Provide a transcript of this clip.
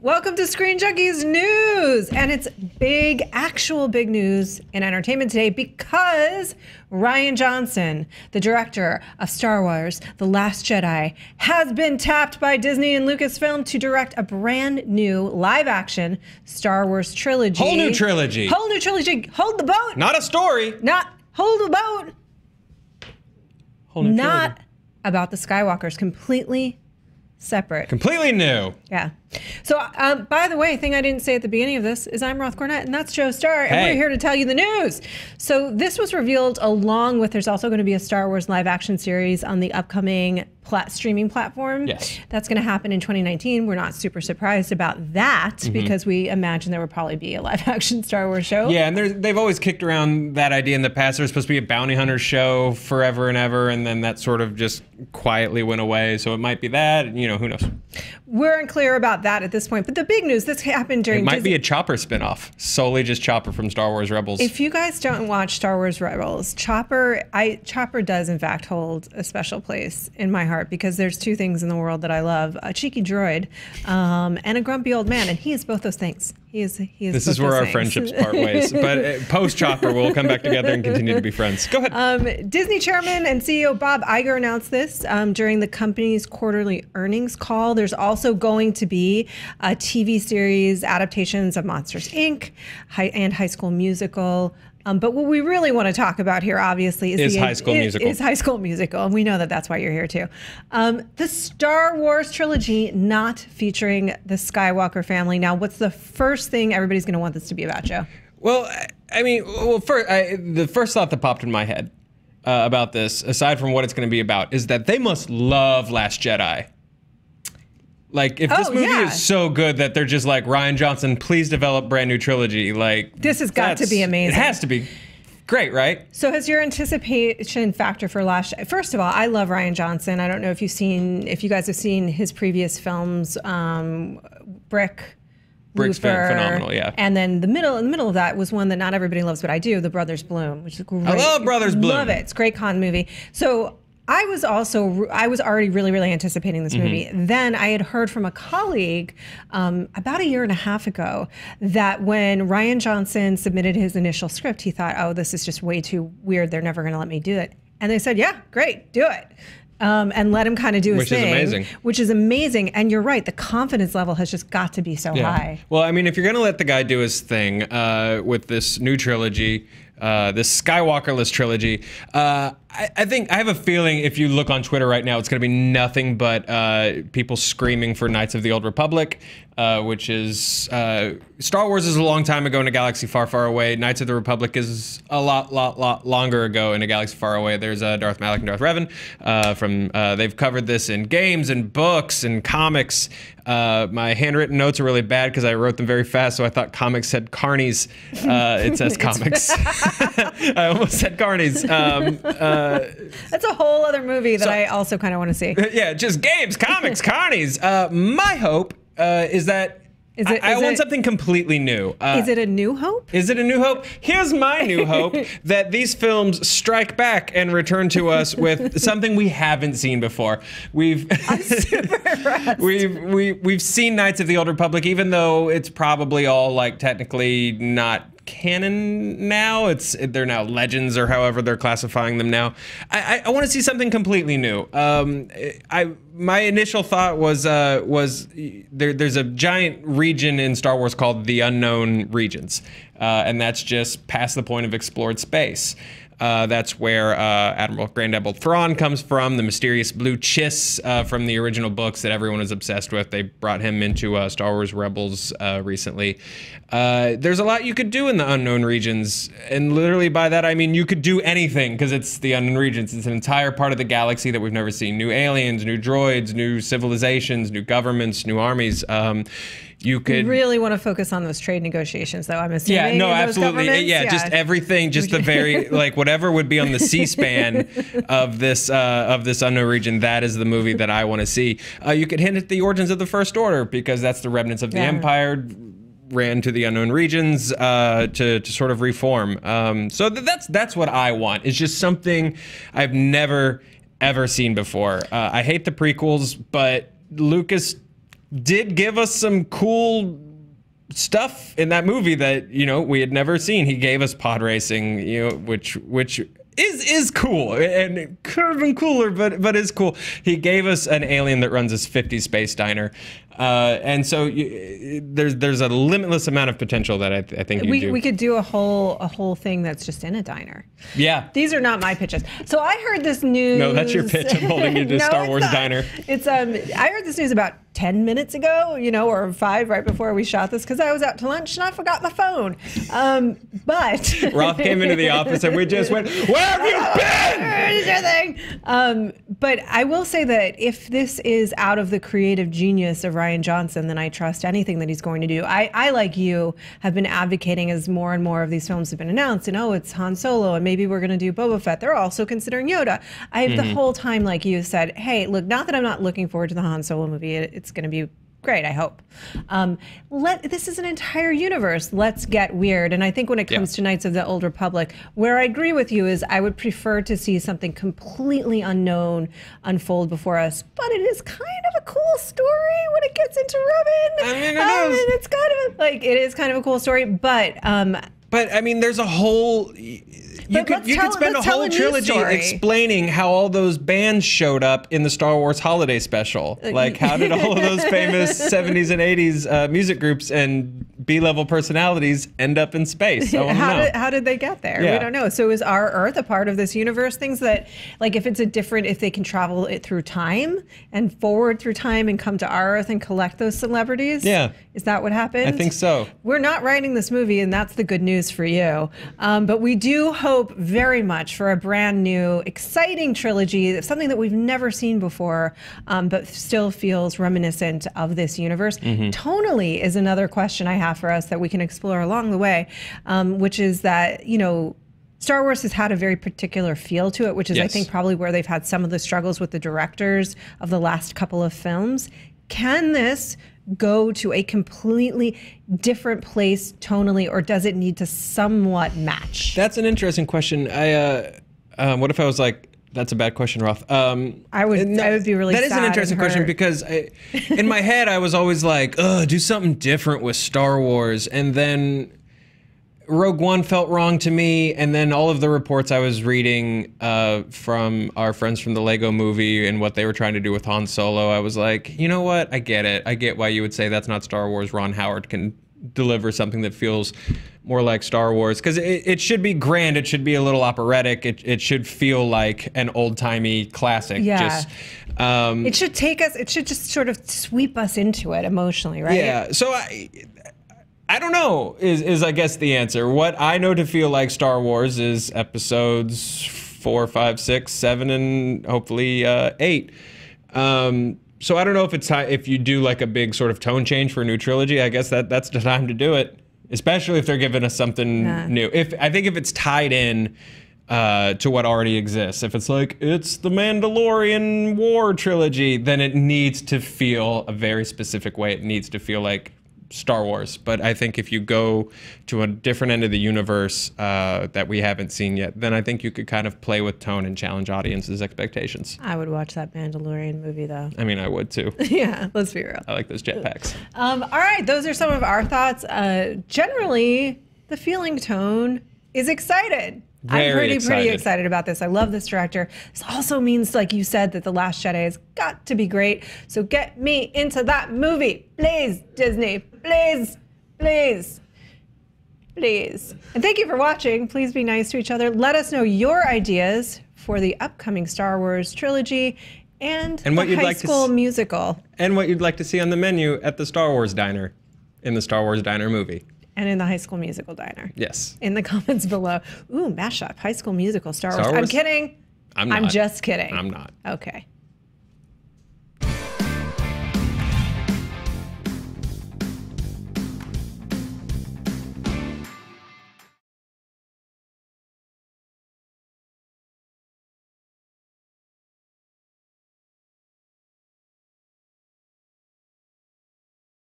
Welcome to Screen Junkies News, and it's big, actual big news in entertainment today because Rian Johnson, the director of Star Wars, The Last Jedi, has been tapped by Disney and Lucasfilm to direct a brand new live-action Star Wars trilogy. Whole new trilogy. Whole new trilogy. Hold the boat. Not a story. Not hold the boat. Whole new Not trilogy. about the Skywalkers. Completely separate. Completely new. Yeah. So, by the way, thing I didn't say at the beginning of this is I'm Roth Cornet, and that's Joe Starr, and we're here to tell you the news. So this was revealed along with, there's also going to be a Star Wars live action series on the upcoming streaming platform. Yes. That's going to happen in 2019. We're not super surprised about that because we imagine there would probably be a live action Star Wars show. Yeah, and they've always kicked around that idea in the past. There was supposed to be a bounty hunter show forever and ever, and then that sort of just quietly went away. So it might be that, you know, who knows? We're unclear about that at this point, but the big news, this happened during It might be a Chopper spinoff, solely just Chopper from Star Wars Rebels. If you guys don't watch Star Wars Rebels, Chopper does in fact hold a special place in my heart because there's two things in the world that I love: a cheeky droid and a grumpy old man, and he is both those things. He is. This is where our friendships part ways. But post Chopper, we'll come back together and continue to be friends. Go ahead. Disney Chairman and CEO Bob Iger announced this during the company's quarterly earnings call. There's also going to be a TV series adaptations of Monsters, Inc. and High School Musical. But what we really want to talk about here, obviously, is High School Musical. Is High School Musical, and we know that that's why you're here too. The Star Wars trilogy not featuring the Skywalker family. Now, what's the first thing everybody's going to want this to be about, Joe? Well, I mean, the first thought that popped in my head about this, aside from what it's going to be about, is that they must love Last Jedi. Like, if this movie is so good that they're just like, Rian Johnson, please develop brand new trilogy. Like, this has got to be amazing. It has to be great, right? So has your anticipation factor for Last Jedi? First of all, I love Rian Johnson. I don't know if you guys have seen his previous films, Brick's phenomenal, yeah. And then in the middle of that was one that not everybody loves, but I do, The Brothers Bloom, which is great. I love Brothers Bloom. Love it. It's a great con movie. So I was already really anticipating this movie. Then I had heard from a colleague about a year and a half ago that when Rian Johnson submitted his initial script, he thought, oh, this is just way too weird. They're never going to let me do it. And they said, yeah, great, do it. And let him kind of do his thing. Which is amazing. And you're right, the confidence level has just got to be so high. Well, I mean, if you're going to let the guy do his thing with this new trilogy, this Skywalkerless trilogy, I think, I have a feeling if you look on Twitter right now, it's going to be nothing but people screaming for Knights of the Old Republic, which is, Star Wars is a long time ago in a galaxy far, far away. Knights of the Republic is a lot longer ago in a galaxy far away. There's Darth Malak and Darth Revan. They've covered this in games and books and comics. My handwritten notes are really bad because I wrote them very fast, so I thought comics said carnies. It says comics. I almost said carnies. That's a whole other movie that I also kind of want to see. Yeah, just games, comics, carnies. My hope is that I want something completely new. Is it a new hope? Is it a new hope? Here's my new hope, that these films strike back and return to us with something we haven't seen before. I'm super impressed. We've seen Knights of the Old Republic, even though it's probably all like technically not canon now. They're now legends, or however they're classifying them now. I want to see something completely new. My initial thought was there's a giant region in Star Wars called the Unknown Regions, and that's just past the point of explored space. That's where Grand Admiral Thrawn comes from, the mysterious blue chiss from the original books that everyone is obsessed with. They brought him into Star Wars Rebels recently. There's a lot you could do in the Unknown Regions, and literally by that I mean you could do anything, because it's the Unknown Regions. It's an entire part of the galaxy that we've never seen. New aliens, new droids, new civilizations, new governments, new armies. You could really want to focus on those trade negotiations, though. I'm assuming. Yeah, no, absolutely. Yeah, just everything, just the very like whatever would be on the C-SPAN of this Unknown Region. That is the movie that I want to see. You could hint at the origins of the First Order, because that's the remnants of the Empire ran to the Unknown Regions to sort of reform. So that's what I want. It's just something I've never ever seen before. I hate the prequels, but Lucas did give us some cool stuff in that movie that, you know, we had never seen. He gave us pod racing, you know, which is cool and could have been cooler, but is cool. He gave us an alien that runs this 50s space diner. And so there's a limitless amount of potential that I think we could do a whole thing that's just in a diner. Yeah. These are not my pitches. So I heard this news. No, that's your pitch. I'm holding you to No, Star Wars not. Diner. It's I heard this news about 10 minutes ago, you know, or 5 right before we shot this, because I was out to lunch and I forgot my phone. But Roth came into the office and we just went, "Where have you been?" Where's your thing? But I will say that if this is out of the creative genius of Rian Johnson, then I trust anything that he's going to do. I like you, have been advocating as more and more of these films have been announced, and it's Han Solo, and maybe we're going to do Boba Fett. They're also considering Yoda. I've the whole time, like you said, hey, look, not that I'm not looking forward to the Han Solo movie. It's going to be great, I hope. This is an entire universe. Let's get weird. And I think when it comes to Knights of the Old Republic, where I agree with you is I would prefer to see something completely unknown unfold before us. But it is kind of a cool story when it gets into Revan. I mean, it is. It's kind of it is kind of a cool story, but I mean, there's a whole. You could spend a whole trilogy explaining how all those bands showed up in the Star Wars holiday special. Like, how did all of those famous 70s and 80s music groups and B-level personalities end up in space? I want to know. How did they get there? Yeah. We don't know. So is our Earth a part of this universe? Things that, like, if they can travel it through time and forward through time and come to our Earth and collect those celebrities? Yeah. Is that what happened? I think so. We're not writing this movie, and that's the good news for you. But we do hope very much for a brand new, exciting trilogy, something that we've never seen before, but still feels reminiscent of this universe. Tonally is another question I have for us that we can explore along the way, which is that, Star Wars has had a very particular feel to it, which is, I think, probably where they've had some of the struggles with the directors of the last couple of films. Can this go to a completely different place tonally, or does it need to somewhat match? That's an interesting question. What if I was like, that's a bad question, Roth? I would be really sad. That is an interesting question because in my head I was always like, do something different with Star Wars, and then Rogue One felt wrong to me, and then all of the reports I was reading from our friends from the Lego Movie and what they were trying to do with Han Solo, I was like, you know what? I get it. I get why you would say that's not Star Wars. Ron Howard can deliver something that feels more like Star Wars, because it should be grand. It should be a little operatic. It should feel like an old-timey classic. Yeah. It should take us, it should just sort of sweep us into it emotionally, right? Yeah. So I don't know, is I guess the answer. What I know to feel like Star Wars is episodes 4, 5, 6, 7, and hopefully 8. So I don't know if you do like a big sort of tone change for a new trilogy. I guess that's the time to do it, especially if they're giving us something new. I think if it's tied in to what already exists, if it's like it's the Mandalorian War trilogy, then it needs to feel a very specific way. It needs to feel like Star Wars. But I think if you go to a different end of the universe that we haven't seen yet, then I think you could kind of play with tone and challenge audiences' expectations. I would watch that Mandalorian movie, though. I mean, I would too. Yeah, let's be real. I like those jetpacks. All right, those are some of our thoughts. Generally, the feeling tone is excited. I'm pretty excited about this. I love this director. This also means, like you said, that The Last Jedi has got to be great. So get me into that movie, please, Disney. Please, please, please. And thank you for watching. Please be nice to each other. Let us know your ideas for the upcoming Star Wars trilogy and what the High School Musical. And what you'd like to see on the menu at the Star Wars Diner, in the Star Wars Diner movie. And in the High School Musical Diner. Yes. In the comments below. Ooh, mashup. High School Musical, Star Wars. Star Wars? I'm kidding. I'm not. I'm just kidding. I'm not. Okay.